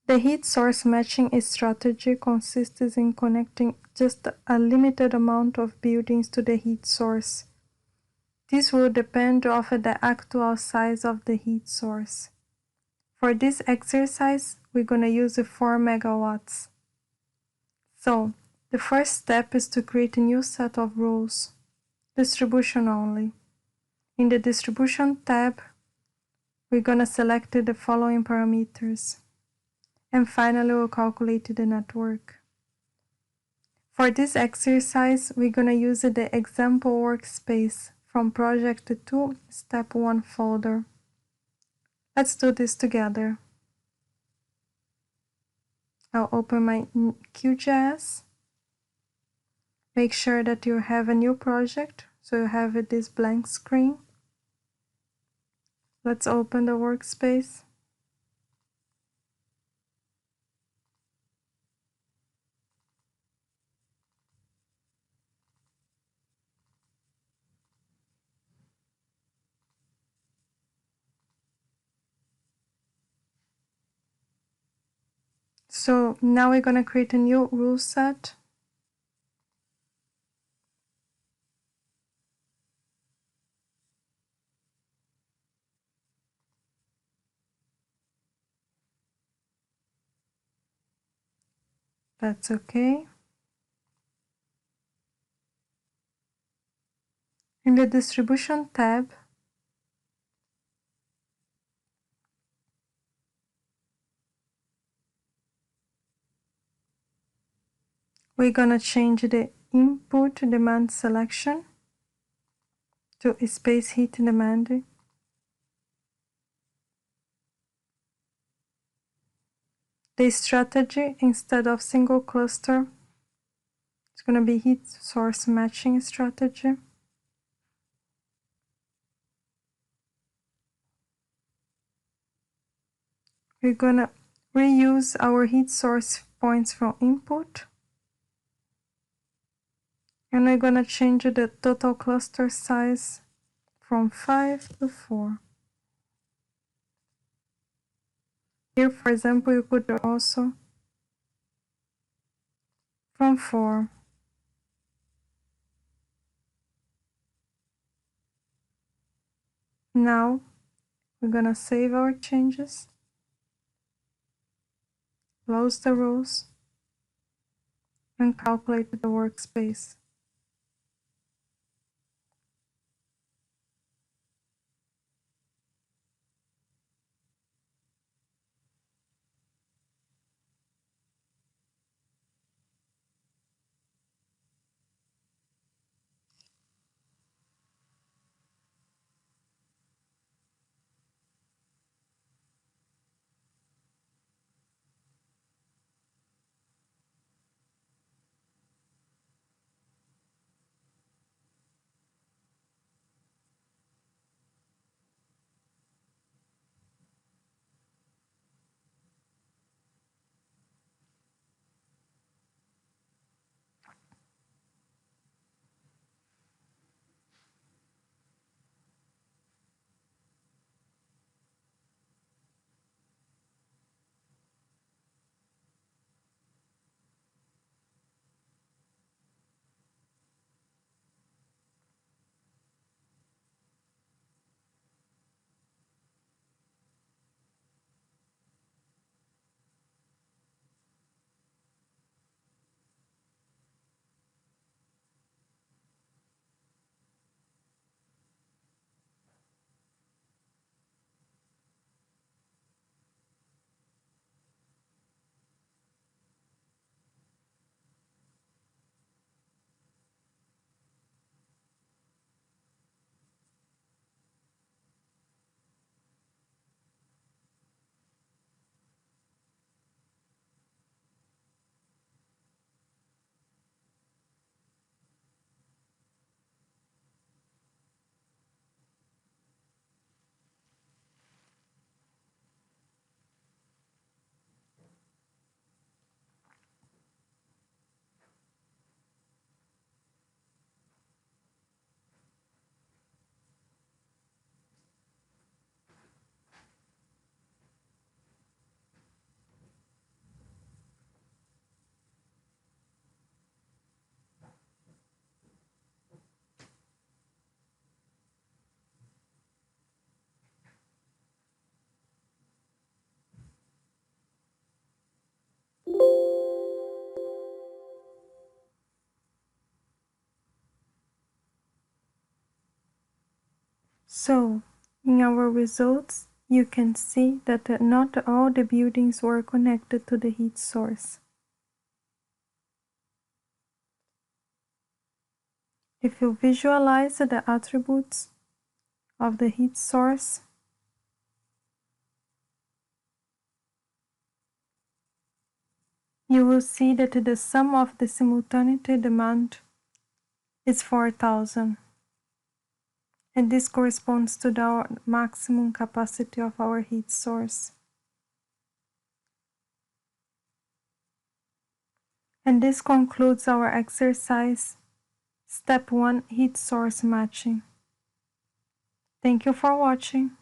The heat source matching strategy consists in connecting just a limited amount of buildings to the heat source. This will depend on the actual size of the heat source. For this exercise, we're going to use 4 megawatts. So, the first step is to create a new set of rules. Distribution only. In the Distribution tab, we're going to select the following parameters. And finally, we'll calculate the network. For this exercise, we're going to use the example workspace from Project 2, Step 1 folder. Let's do this together. I'll open my QGIS. Make sure that you have a new project, so you have this blank screen. Let's open the workspace. So now we're going to create a new rule set. That's okay. In the Distribution tab, we're going to change the input demand selection to space heat demand. The strategy, instead of single cluster, it's going to be heat source matching strategy. We're going to reuse our heat source points from input. And we're going to change the total cluster size from 5 to 4. Here, for example, you could also from 4. Now, we're going to save our changes, close the rules, and calculate the workspace. So, in our results, you can see that not all the buildings were connected to the heat source. If you visualize the attributes of the heat source, you will see that the sum of the simultaneity demand is 4,000. And this corresponds to the maximum capacity of our heat source. And this concludes our exercise, Step 1, Heat Source Matching. Thank you for watching.